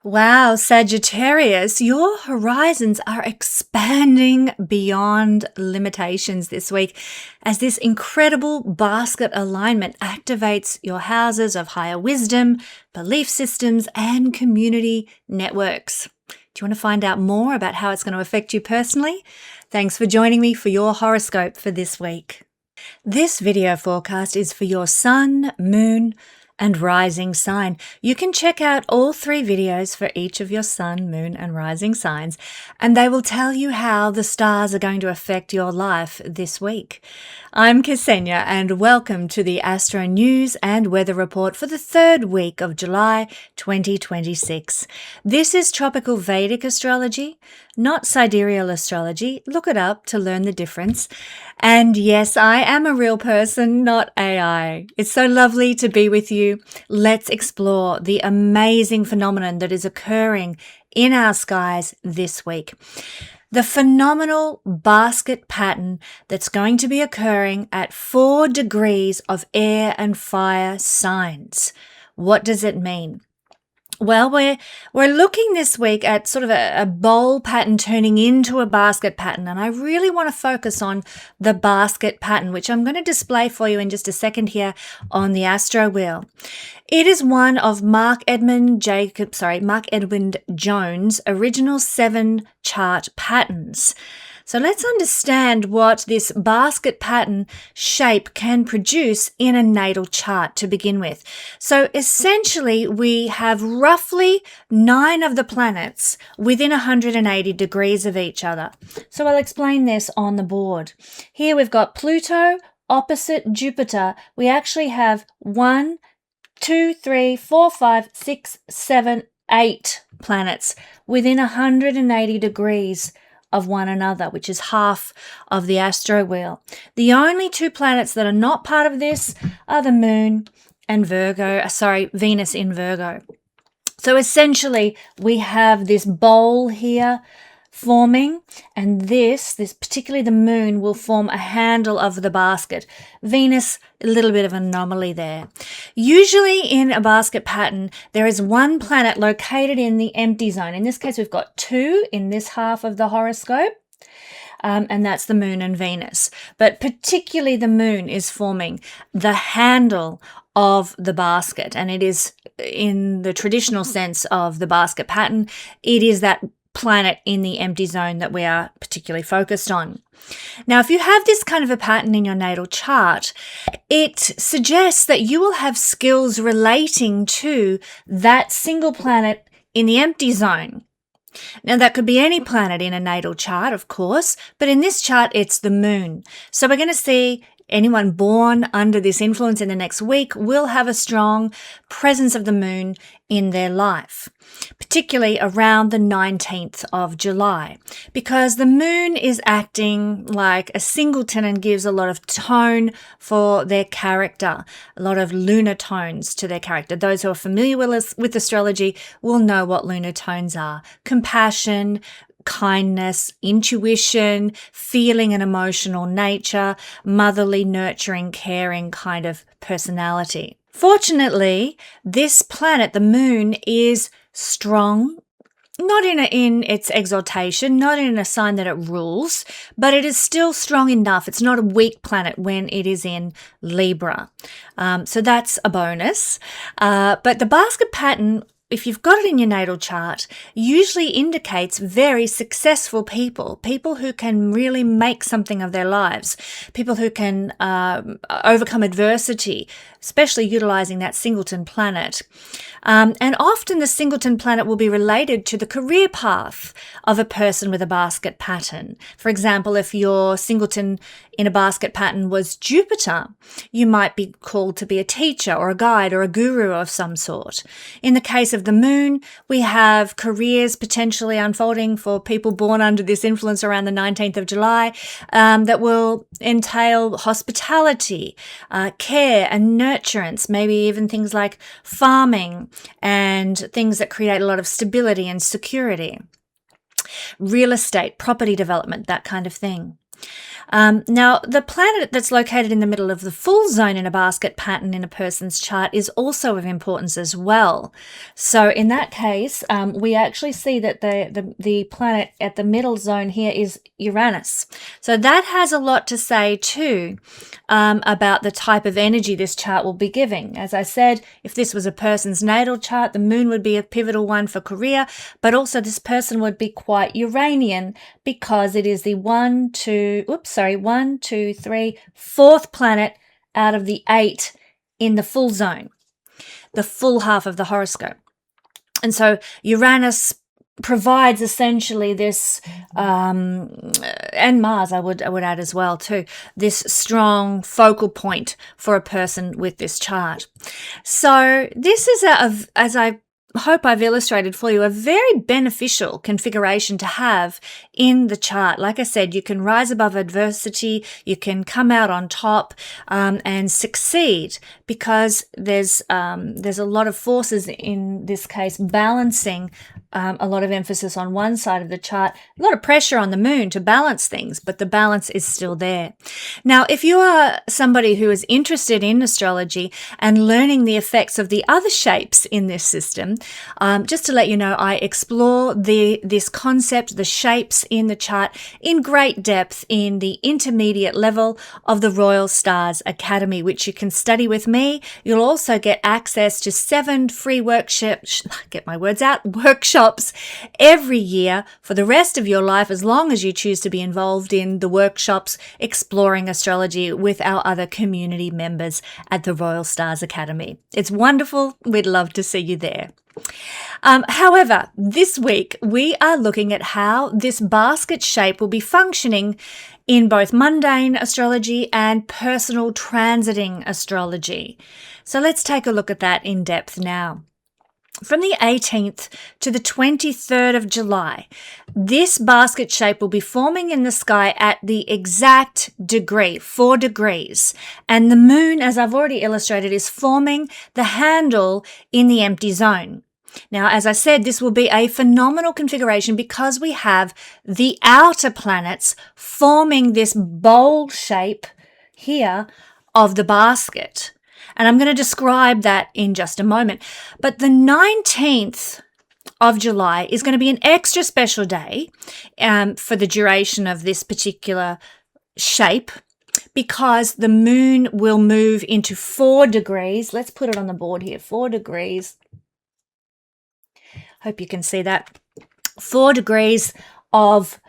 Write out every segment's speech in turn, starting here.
Wow, Sagittarius, your horizons are expanding beyond limitations this week as this incredible basket alignment activates your houses of higher wisdom, belief systems, and community networks. Do you want to find out more about how it's going to affect you personally? Thanks for joining me for your horoscope for this week. This video forecast is for your sun, moon, and rising sign. You can check out all 3 videos for each of your sun, moon, and rising signs, and they will tell you how the stars are going to affect your life this week. I'm Kesenya, and welcome to the Astro News and Weather Report for the 3rd week of July 2026. This is Tropical Vedic Astrology, not Sidereal Astrology. Look it up to learn the difference. And yes, I am a real person, not AI. It's so lovely to be with you. Let's explore the amazing phenomenon that is occurring in our skies this week. The phenomenal basket pattern that's going to be occurring at 4 degrees of air and fire signs. What does it mean? Well, we're looking this week at sort of a bowl pattern turning into a basket pattern, and I really want to focus on the basket pattern, which I'm going to display for you in just a second here on the Astro Wheel. It is one of Mark Edmund Jones' original 7 chart patterns. So let's understand what this basket pattern shape can produce in a natal chart to begin with. So essentially, we have roughly 9 of the planets within 180 degrees of each other. So I'll explain this on the board. Here we've got Pluto opposite Jupiter. We actually have 1, 2, 3, 4, 5, 6, 7, 8 planets within 180 degrees of one another, which is half of the astro wheel. The only 2 planets that are not part of this are the moon and Venus in Virgo. So essentially, we have this bowl here forming, and this particularly the moon will form a handle of the basket. Venus, a little bit of an anomaly there. Usually in a basket pattern, there is 1 planet located in the empty zone. In this case, we've got 2 in this half of the horoscope. And that's the moon and Venus. But particularly the moon is forming the handle of the basket. And it is, in the traditional sense of the basket pattern, it is that planet in the empty zone that we are particularly focused on. Now, if you have this kind of a pattern in your natal chart, it suggests that you will have skills relating to that single planet in the empty zone. Now, that could be any planet in a natal chart, of course, but in this chart, it's the moon. So we're going to see anyone born under this influence in the next week will have a strong presence of the moon in their life, particularly around the 19th of July, because the moon is acting like a singleton and gives a lot of tone for their character, a lot of lunar tones to their character. Those who are familiar with astrology will know what lunar tones are: compassion, kindness, intuition, feeling and emotional nature, motherly, nurturing, caring kind of personality. Fortunately, this planet, the moon, is strong, not in its exaltation, not in a sign that it rules, but it is still strong enough. It's not a weak planet when it is in Libra. So that's a bonus. But the basket pattern, if you've got it in your natal chart, usually indicates very successful people who can really make something of their lives, people who can overcome adversity, especially utilizing that singleton planet. And often the singleton planet will be related to the career path of a person with a basket pattern. For example, if your singleton in a basket pattern was Jupiter, you might be called to be a teacher or a guide or a guru of some sort. In the case of the moon, we have careers potentially unfolding for people born under this influence around the 19th of July that will entail hospitality, care and nurturance, maybe even things like farming and things that create a lot of stability and security. Real estate, property development, that kind of thing. Now, the planet that's located in the middle of the full zone in a basket pattern in a person's chart is also of importance as well. So in that case, we actually see that the planet at the middle zone here is Uranus. So that has a lot to say too about the type of energy this chart will be giving. As I said, if this was a person's natal chart, the moon would be a pivotal one for career, but also this person would be quite Uranian because it is the fourth planet out of the 8 in the full zone, the full half of the horoscope. And so Uranus provides essentially this, and Mars I would add as well too, this strong focal point for a person with this chart. So this is, as I hope I've illustrated for you, a very beneficial configuration to have in the chart. Like I said, you can rise above adversity, you can come out on top and succeed because there's a lot of forces in this case balancing a lot of emphasis on one side of the chart, a lot of pressure on the moon to balance things, but the balance is still there. Now, if you are somebody who is interested in astrology and learning the effects of the other shapes in this system, just to let you know, I explore this concept, the shapes in the chart, in great depth in the intermediate level of the Royal Stars Academy, which you can study with me. You'll also get access to 7 free workshops every year for the rest of your life, as long as you choose to be involved in the workshops exploring astrology with our other community members at the Royal Stars Academy. It's wonderful. We'd love to see you there. However, this week we are looking at how this basket shape will be functioning in both mundane astrology and personal transiting astrology. So let's take a look at that in depth now. From the 18th to the 23rd of July, this basket shape will be forming in the sky at the exact degree, 4 degrees. And the moon, as I've already illustrated, is forming the handle in the empty zone. Now, as I said, this will be a phenomenal configuration because we have the outer planets forming this bowl shape here of the basket. And I'm going to describe that in just a moment. But the 19th of July is going to be an extra special day for the duration of this particular shape because the moon will move into 4 degrees. Let's put it on the board here, 4 degrees. Hope you can see that. 4 degrees of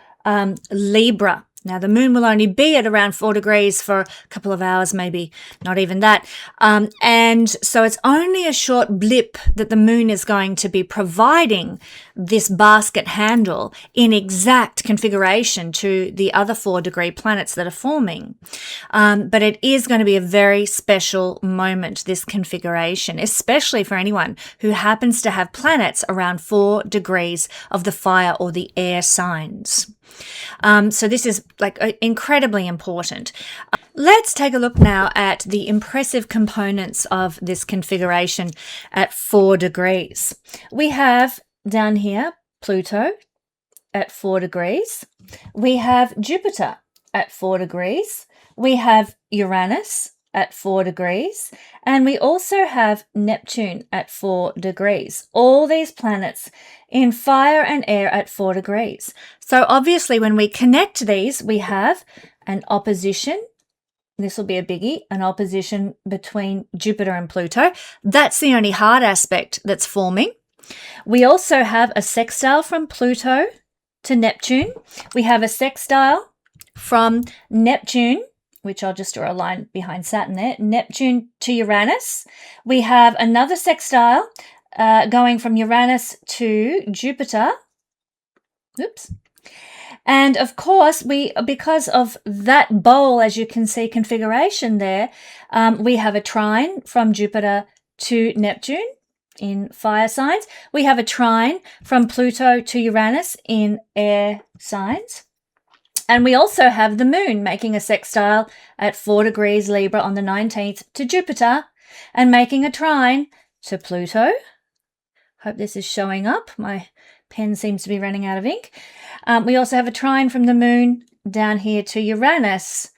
Libra. Now, the moon will only be at around 4 degrees for a couple of hours, maybe not even that. And so it's only a short blip that the moon is going to be providing this basket handle in exact configuration to the other 4-degree planets that are forming. But it is going to be a very special moment, this configuration, especially for anyone who happens to have planets around 4 degrees of the fire or the air signs. So this is incredibly important. Let's take a look now at the impressive components of this configuration at 4 degrees. We have down here Pluto at 4 degrees. We have Jupiter at 4 degrees. We have Uranus at 4 degrees. And we also have Neptune at 4 degrees. All these planets in fire and air at 4 degrees. So obviously when we connect these, we have an opposition. This will be a biggie, an opposition between Jupiter and Pluto. That's the only hard aspect that's forming. We also have a sextile from Pluto to Neptune. We have a sextile from Neptune, which I'll just draw a line behind Saturn there, Neptune to Uranus. We have another sextile going from Uranus to Jupiter. Oops. And of course, because of that bowl, as you can see, configuration there, we have a trine from Jupiter to Neptune in fire signs. We have a trine from Pluto to Uranus in air signs. And we also have the moon making a sextile at 4 degrees Libra on the 19th to Jupiter and making a trine to Pluto. Hope this is showing up. My pen seems to be running out of ink. We also have a trine from the moon down here to Uranus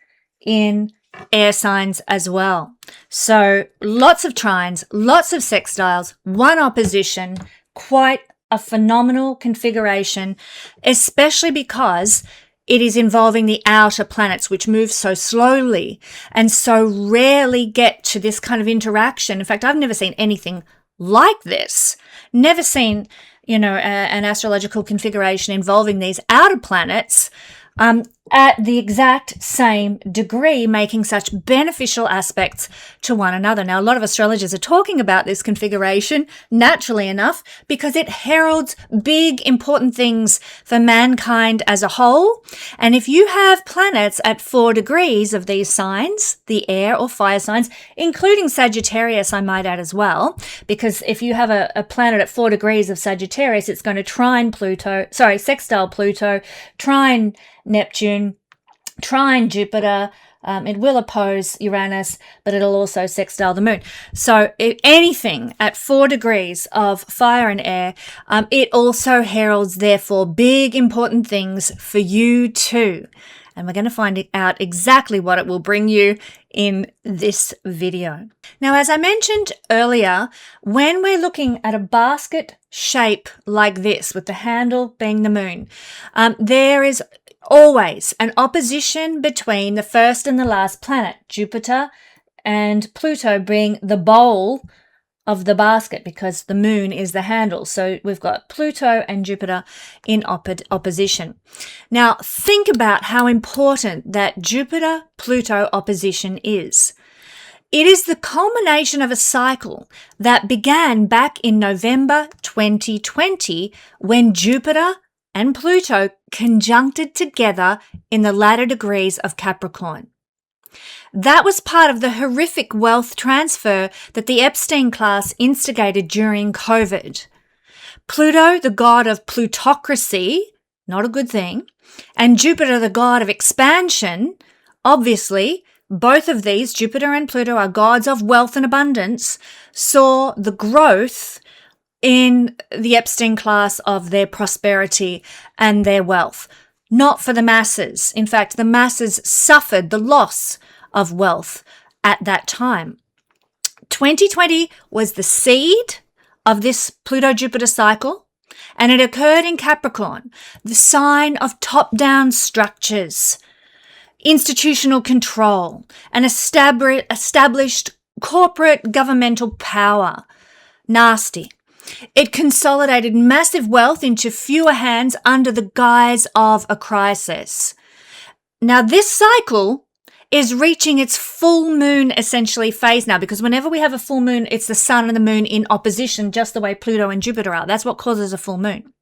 in air signs as well. So lots of trines, lots of sextiles, one opposition, quite a phenomenal configuration, especially because it is involving the outer planets, which move so slowly and so rarely get to this kind of interaction. In fact, I've never seen anything like this. Never seen, an astrological configuration involving these outer planets at the exact same degree, making such beneficial aspects to one another. Now, a lot of astrologers are talking about this configuration, naturally enough, because it heralds big, important things for mankind as a whole. And if you have planets at 4 degrees of these signs, the air or fire signs, including Sagittarius, I might add as well, because if you have a planet at 4 degrees of Sagittarius, it's going to sextile Pluto, trine Neptune, trine Jupiter. It will oppose Uranus, but it'll also sextile the moon. So anything at 4 degrees of fire and air, it also heralds, therefore, big important things for you too. And we're going to find out exactly what it will bring you in this video. Now, as I mentioned earlier, when we're looking at a basket shape like this, with the handle being the moon, there is always an opposition between the first and the last planet, Jupiter and Pluto being the bowl of the basket, because the moon is the handle. So we've got Pluto and Jupiter in opposition. Now, think about how important that Jupiter-Pluto opposition is. It is the culmination of a cycle that began back in November 2020 when Jupiter and Pluto conjuncted together in the latter degrees of Capricorn. That was part of the horrific wealth transfer that the Epstein class instigated during COVID. Pluto, the god of plutocracy, not a good thing, and Jupiter, the god of expansion, obviously, both of these, Jupiter and Pluto, are gods of wealth and abundance, saw the growth in the Epstein class of their prosperity and their wealth. Not for the masses. In fact, the masses suffered the loss of wealth at that time. 2020 was the seed of this Pluto-Jupiter cycle, and it occurred in Capricorn, the sign of top-down structures, institutional control, and established corporate governmental power. Nasty. It consolidated massive wealth into fewer hands under the guise of a crisis. Now, this cycle is reaching its full moon, essentially, phase now, because whenever we have a full moon, it's the sun and the moon in opposition, just the way Pluto and Jupiter are. That's what causes a full moon.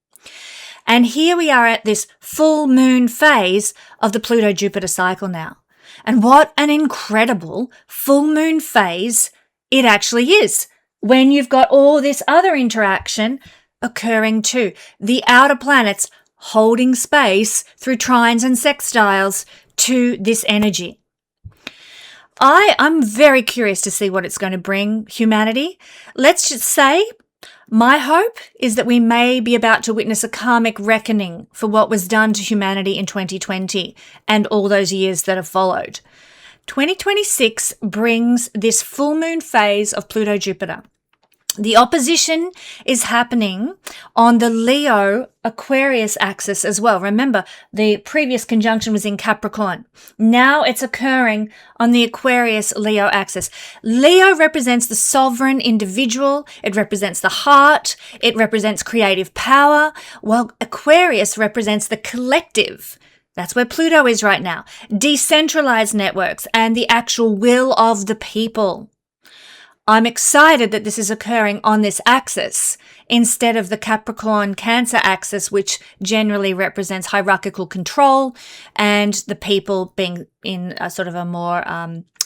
And here we are at this full moon phase of the Pluto-Jupiter cycle now. And what an incredible full moon phase it actually is, when you've got all this other interaction occurring too. The outer planets holding space through trines and sextiles to this energy. I'm very curious to see what it's going to bring humanity. Let's just say my hope is that we may be about to witness a karmic reckoning for what was done to humanity in 2020 and all those years that have followed. 2026 brings this full moon phase of Pluto-Jupiter. The opposition is happening on the Leo-Aquarius axis as well. Remember, the previous conjunction was in Capricorn. Now it's occurring on the Aquarius-Leo axis. Leo represents the sovereign individual. It represents the heart. It represents creative power, while Aquarius represents the collective. That's where Pluto is right now. Decentralized networks and the actual will of the people. I'm excited that this is occurring on this axis instead of the Capricorn-Cancer axis, which generally represents hierarchical control and the people being in a sort of a more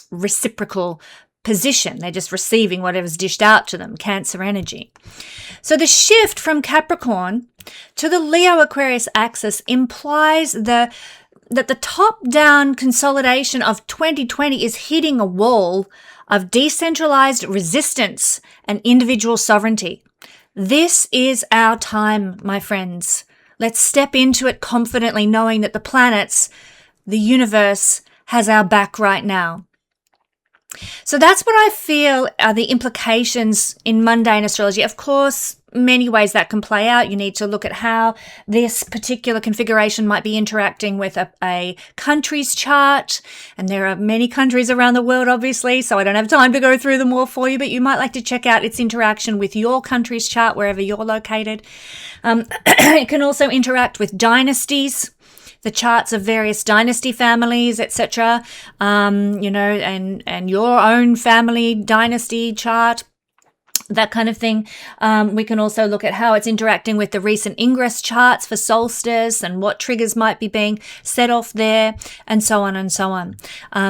reciprocal position. They're just receiving whatever's dished out to them, Cancer energy. So the shift from Capricorn to the Leo-Aquarius axis implies that the top-down consolidation of 2020 is hitting a wall of decentralized resistance and individual sovereignty. This is our time, my friends. Let's step into it confidently, knowing that the planets The universe has our back right now. So that's what I feel are the implications in mundane astrology. Of course, many ways that can play out. You need to look at how this particular configuration might be interacting with a country's chart. And there are many countries around the world, obviously, so I don't have time to go through them all for you, but you might like to check out its interaction with your country's chart, wherever you're located. It can also interact with dynasties, the charts of various dynasty families, etc., and your own family dynasty chart, that kind of thing. We can also look at how it's interacting with the recent ingress charts for solstice and what triggers might be being set off there, and so on and so on.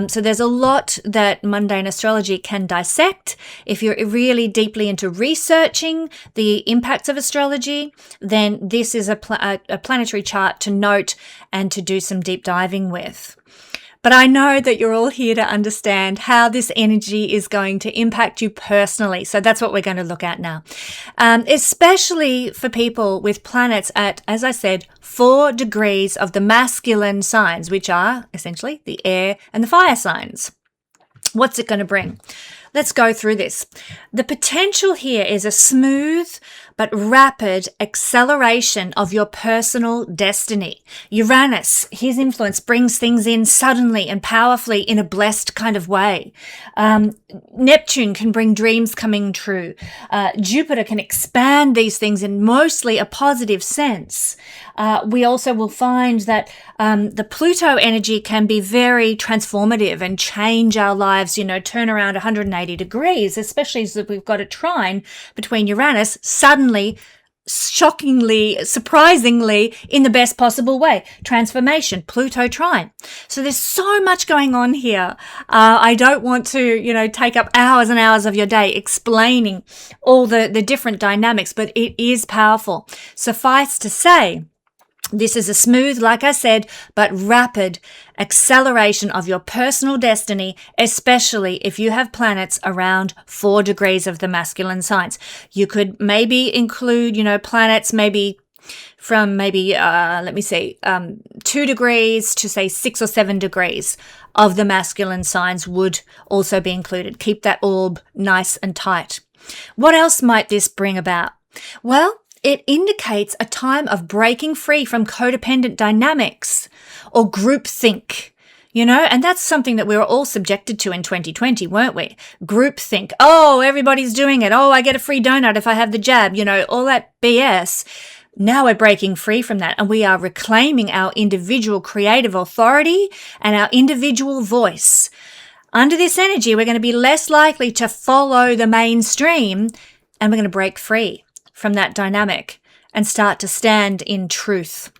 So there's a lot that mundane astrology can dissect. If you're really deeply into researching the impacts of astrology, then this is a planetary chart to note and to do some deep diving with. But I know that you're all here to understand how this energy is going to impact you personally. So that's what we're going to look at now. Especially for people with planets at, as I said, 4 degrees of the masculine signs, which are essentially the air and the fire signs. What's it going to bring? Let's go through this. The potential here is a smooth but rapid acceleration of your personal destiny. Uranus, his influence brings things in suddenly and powerfully in a blessed kind of way. Neptune can bring dreams coming true. Jupiter can expand these things in mostly a positive sense. We also will find that the Pluto energy can be very transformative and change our lives, turn around 180 degrees, especially as we've got a trine between Uranus, suddenly, shockingly, surprisingly, in the best possible way. Transformation, Pluto trine. So there's so much going on here. I don't want to, take up hours and hours of your day explaining all the different dynamics, but it is powerful. Suffice to say, this is a smooth, like I said, but rapid acceleration of your personal destiny, especially if you have planets around 4 degrees of the masculine signs. You could maybe include, planets maybe from 2 degrees to say 6 or 7 degrees of the masculine signs would also be included. Keep that orb nice and tight. What else might this bring about? Well, it indicates a time of breaking free from codependent dynamics or groupthink, and that's something that we were all subjected to in 2020, weren't we? Groupthink. Oh, everybody's doing it. Oh, I get a free donut if I have the jab, all that BS. Now we're breaking free from that and we are reclaiming our individual creative authority and our individual voice. Under this energy, we're going to be less likely to follow the mainstream and we're going to break free from that dynamic and start to stand in truth.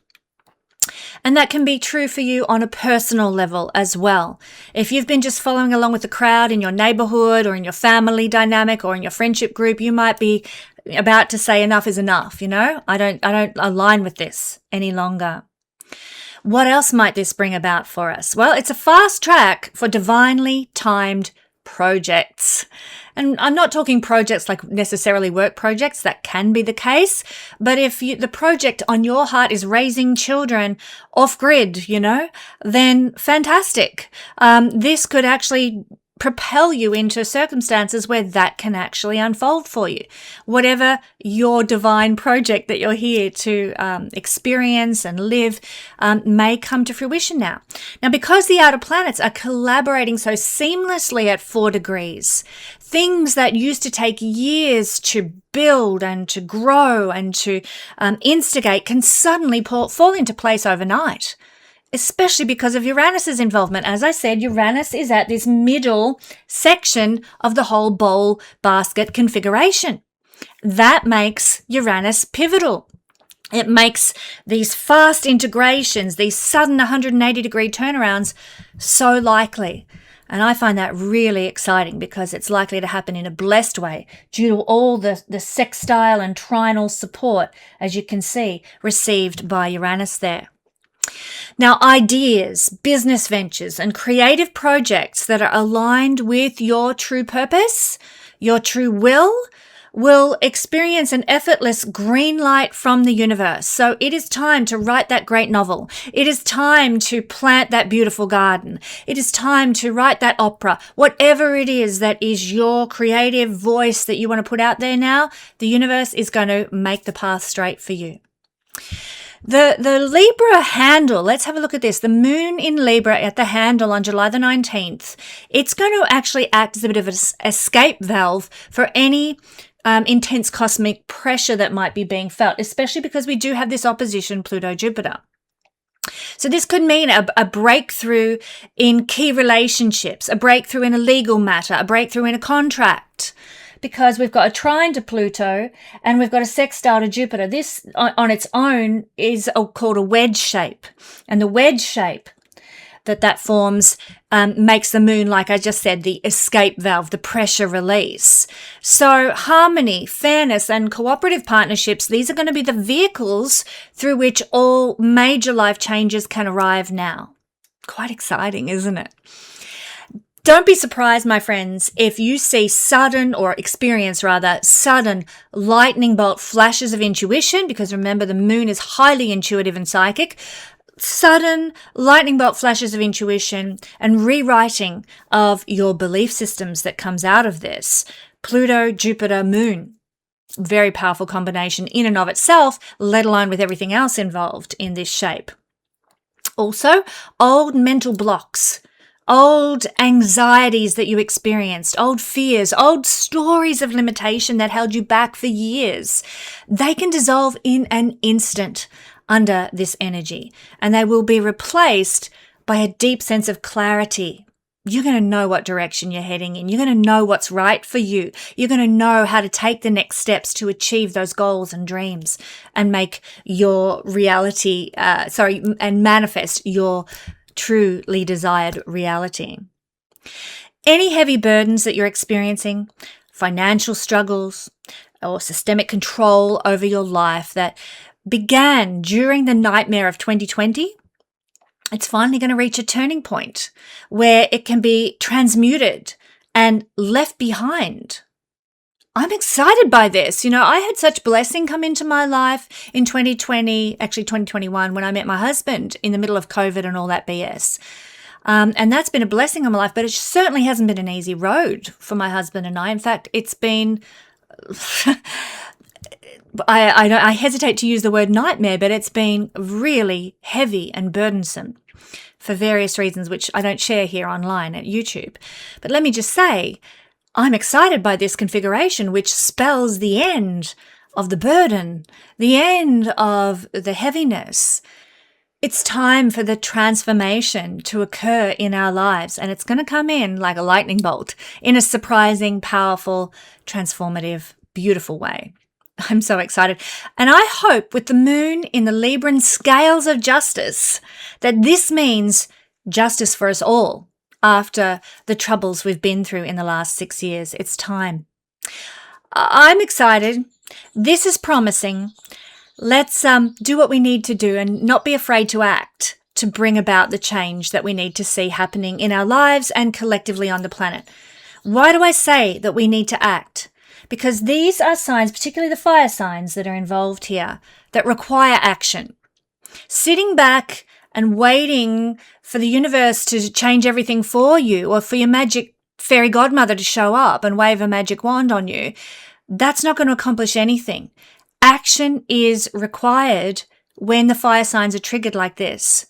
And that can be true for you on a personal level as well. If you've been just following along with the crowd in your neighborhood or in your family dynamic or in your friendship group, you might be about to say enough is enough, I don't align with this any longer. What else might this bring about for us? Well, it's a fast track for divinely timed projects. And I'm not talking projects like necessarily work projects, that can be the case. But if the project on your heart is raising children off grid, then fantastic. This could actually propel you into circumstances where that can actually unfold for you. Whatever your divine project that you're here to experience and live may come to fruition now. Now, because the outer planets are collaborating so seamlessly at 4 degrees, things that used to take years to build and to grow and to instigate can suddenly fall into place overnight. Especially because of Uranus's involvement. As I said, Uranus is at this middle section of the whole bowl basket configuration. That makes Uranus pivotal. It makes these fast integrations, these sudden 180-degree turnarounds so likely. And I find that really exciting because it's likely to happen in a blessed way due to all the sextile and trinal support, as you can see, received by Uranus there. Now, ideas, business ventures, and creative projects that are aligned with your true purpose, your true will, will experience an effortless green light from the universe. So it is time to write that great novel. It is time to plant that beautiful garden. It is time to write that opera. Whatever it is that is your creative voice that you want to put out there now, the universe is going to make the path straight for you. The Libra handle, let's have a look at this. The moon in Libra at the handle on July the 19th, it's going to actually act as a bit of an escape valve for any intense cosmic pressure that might be being felt, especially because we do have this opposition Pluto-Jupiter. So this could mean a breakthrough in key relationships, a breakthrough in a legal matter, a breakthrough in a contract, because we've got a trine to Pluto and we've got a sextile to Jupiter. This on its own is called a wedge shape. And the wedge shape that forms makes the moon, like I just said, the escape valve, the pressure release. So harmony, fairness, and cooperative partnerships, these are going to be the vehicles through which all major life changes can arrive now. Quite exciting, isn't it? Don't be surprised, my friends, if you see experience sudden lightning bolt flashes of intuition, because remember, the moon is highly intuitive and psychic. Sudden lightning bolt flashes of intuition and rewriting of your belief systems that comes out of this. Pluto, Jupiter, Moon. Very powerful combination in and of itself, let alone with everything else involved in this shape. Also, old mental blocks, old anxieties that you experienced, old fears, old stories of limitation that held you back for years, they can dissolve in an instant under this energy, and they will be replaced by a deep sense of clarity. You're going to know what direction you're heading in. You're going to know what's right for you. You're going to know how to take the next steps to achieve those goals and dreams and make your reality, and manifest your truly desired reality. Any heavy burdens that you're experiencing, financial struggles or systemic control over your life that began during the nightmare of 2020, it's finally going to reach a turning point where it can be transmuted and left behind. I'm excited by this. I had such blessing come into my life in 2021, when I met my husband in the middle of COVID and all that BS. And that's been a blessing in my life, but it certainly hasn't been an easy road for my husband and I. In fact, it's been, I hesitate to use the word nightmare, but it's been really heavy and burdensome for various reasons, which I don't share here online at YouTube. But let me just say, I'm excited by this configuration, which spells the end of the burden, the end of the heaviness. It's time for the transformation to occur in our lives, and it's going to come in like a lightning bolt in a surprising, powerful, transformative, beautiful way. I'm so excited. And I hope with the moon in the Libran scales of justice that this means justice for us all. After the troubles we've been through in the last 6 years, it's time. I'm excited. This is promising. Let's do what we need to do and not be afraid to act to bring about the change that we need to see happening in our lives and collectively on the planet. Why do I say that we need to act? Because these are signs, particularly the fire signs that are involved here, that require action. Sitting back and waiting for the universe to change everything for you, or for your magic fairy godmother to show up and wave a magic wand on you, that's not going to accomplish anything. Action is required when the fire signs are triggered like this.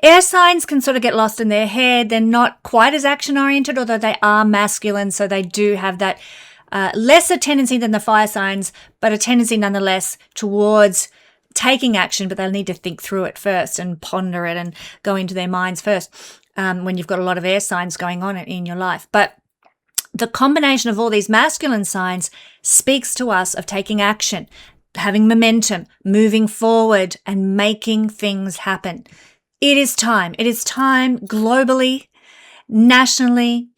Air signs can sort of get lost in their head. They're not quite as action-oriented, although they are masculine, so they do have that lesser tendency than the fire signs, but a tendency nonetheless towards taking action, but they'll need to think through it first and ponder it and go into their minds first when you've got a lot of air signs going on in your life. But the combination of all these masculine signs speaks to us of taking action, having momentum, moving forward and making things happen. It is time. It is time globally, nationally.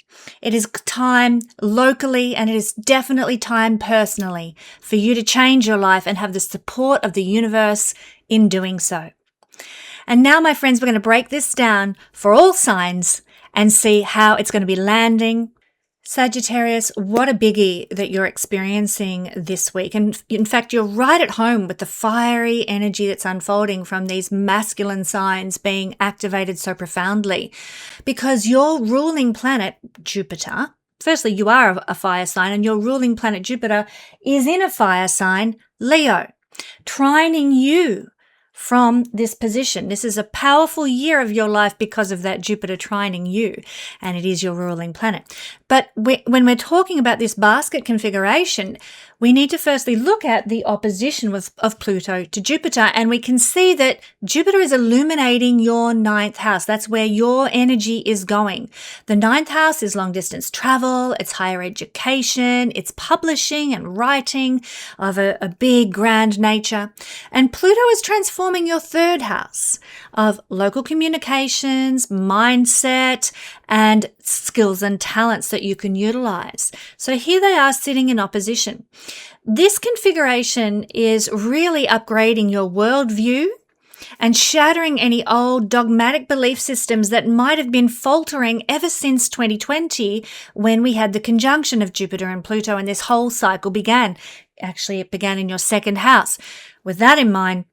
It is time locally, and it is definitely time personally for you to change your life and have the support of the universe in doing so. And now, my friends, we're going to break this down for all signs and see how it's going to be landing Sagittarius, what a biggie that you're experiencing this week. And in fact, you're right at home with the fiery energy that's unfolding from these masculine signs being activated so profoundly, because your ruling planet, Jupiter, firstly, you are a fire sign, and your ruling planet, Jupiter, is in a fire sign, Leo, trining you from this position. This is a powerful year of your life because of that Jupiter trining you, and it is your ruling planet. But when we're talking about this basket configuration, we need to firstly look at the opposition of Pluto to Jupiter, and we can see that Jupiter is illuminating your 9th house. That's where your energy is going. The 9th house is long distance travel, it's higher education, it's publishing and writing of a big, grand nature. And Pluto is transforming your 3rd house of local communications, mindset, and skills and talents that you can utilize. So here they are sitting in opposition. This configuration is really upgrading your worldview and shattering any old dogmatic belief systems that might have been faltering ever since 2020, when we had the conjunction of Jupiter and Pluto and this whole cycle began. Actually, it began in your 2nd house. With that in mind,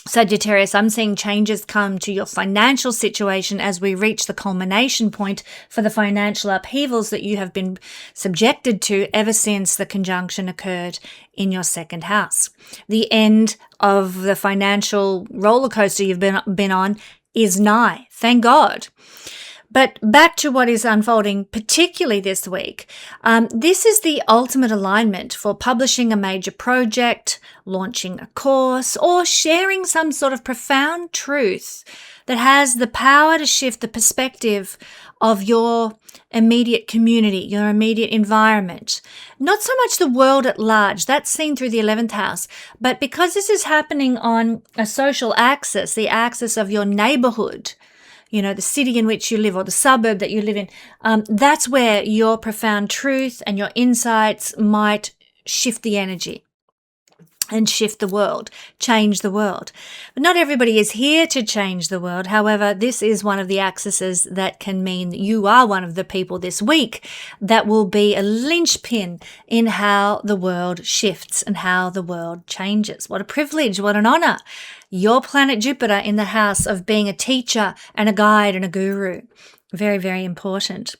Sagittarius, I'm seeing changes come to your financial situation as we reach the culmination point for the financial upheavals that you have been subjected to ever since the conjunction occurred in your 2nd house. The end of the financial roller coaster you've been on is nigh. Thank God. But back to what is unfolding, particularly this week. This is the ultimate alignment for publishing a major project, launching a course, or sharing some sort of profound truth that has the power to shift the perspective of your immediate community, your immediate environment. Not so much the world at large, that's seen through the 11th house, but because this is happening on a social axis, the axis of your neighborhood, the city in which you live or the suburb that you live in, that's where your profound truth and your insights might shift the energy and shift the world, change the world. But not everybody is here to change the world. However, this is one of the axes that can mean that you are one of the people this week that will be a linchpin in how the world shifts and how the world changes. What a privilege, what an honor. Your planet Jupiter in the house of being a teacher and a guide and a guru. Very, very important.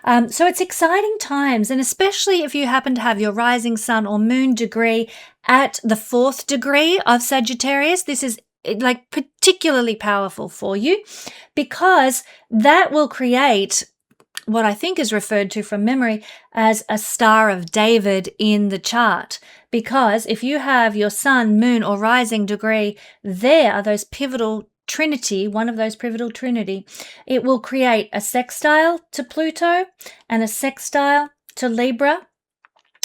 So it's exciting times, and especially if you happen to have your rising sun or moon degree at the 4th degree of Sagittarius, this is particularly powerful for you, because that will create what I think is referred to from memory as a Star of David in the chart. Because if you have your sun, moon, or rising degree there, those pivotal trinity, one of those pivotal trinity, it will create a sextile to Pluto and a sextile to Libra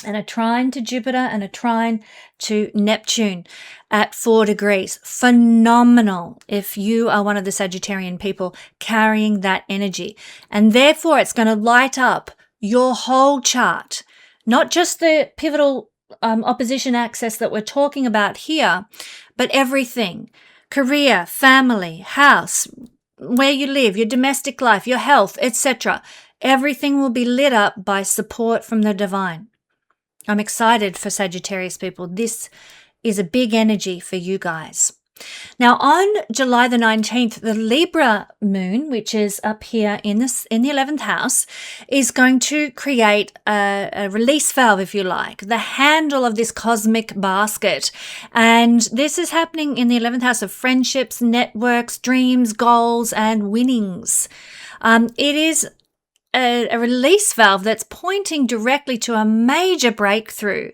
and a trine to Jupiter and a trine to Neptune at 4 degrees. Phenomenal if you are one of the Sagittarian people carrying that energy. And therefore, it's going to light up your whole chart, not just the pivotal opposition axis that we're talking about here, but everything. Career, family, house, where you live, your domestic life, your health, etc. Everything will be lit up by support from the divine. I'm excited for Sagittarius people. This is a big energy for you guys. Now, on July the 19th, the Libra moon, which is up here in the 11th house, is going to create a release valve, if you like, the handle of this cosmic basket. And this is happening in the 11th house of friendships, networks, dreams, goals, and winnings. It is a release valve that's pointing directly to a major breakthrough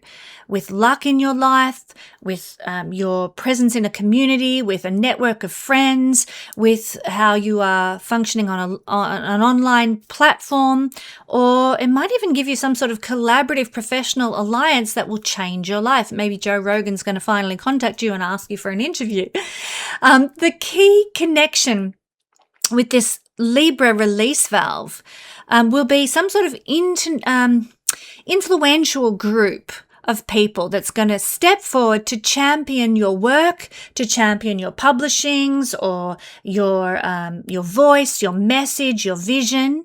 with luck in your life, with your presence in a community, with a network of friends, with how you are functioning on an online platform, or it might even give you some sort of collaborative professional alliance that will change your life. Maybe Joe Rogan's going to finally contact you and ask you for an interview. The key connection with this Libra release valve will be some sort of influential group of people that's going to step forward to champion your work, to champion your publishings or your voice, your message, your vision.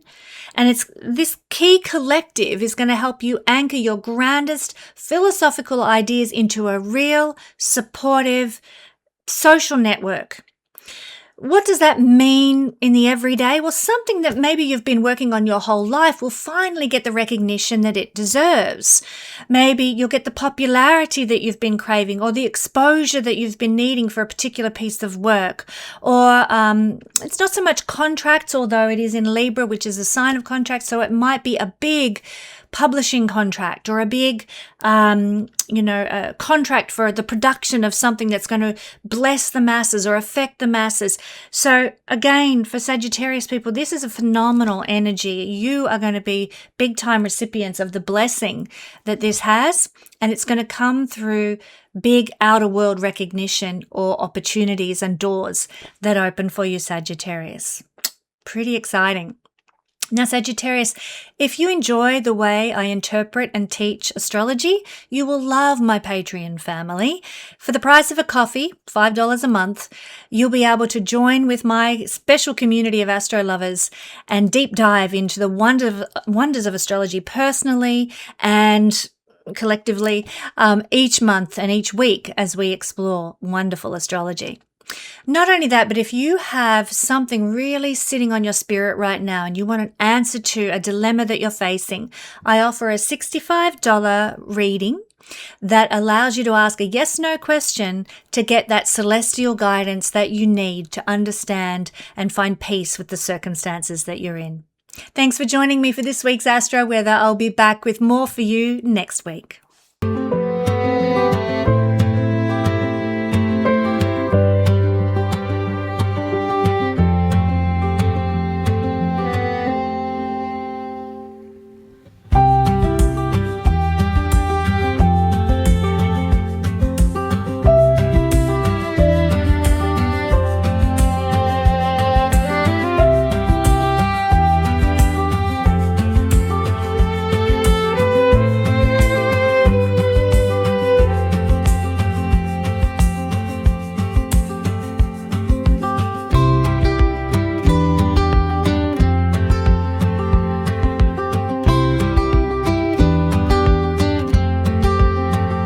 And this key collective is going to help you anchor your grandest philosophical ideas into a real, supportive social network. What does that mean in the everyday? Well, something that maybe you've been working on your whole life will finally get the recognition that it deserves. Maybe you'll get the popularity that you've been craving, or the exposure that you've been needing for a particular piece of work. Or it's not so much contracts, although it is in Libra, which is a sign of contract. So it might be a big publishing contract, or a big, contract for the production of something that's going to bless the masses or affect the masses. So again, for Sagittarius people, this is a phenomenal energy. You are going to be big time recipients of the blessing that this has, and it's going to come through big outer world recognition or opportunities and doors that open for you, Sagittarius. Pretty exciting. Now, Sagittarius, if you enjoy the way I interpret and teach astrology, you will love my Patreon family. For the price of a coffee, $5 a month, you'll be able to join with my special community of astro lovers and deep dive into the wonders of astrology personally and collectively each month and each week as we explore wonderful astrology. Not only that, but if you have something really sitting on your spirit right now and you want an answer to a dilemma that you're facing, I offer a $65 reading that allows you to ask a yes/no question to get that celestial guidance that you need to understand and find peace with the circumstances that you're in. Thanks for joining me for this week's Astro Weather. I'll be back with more for you next week.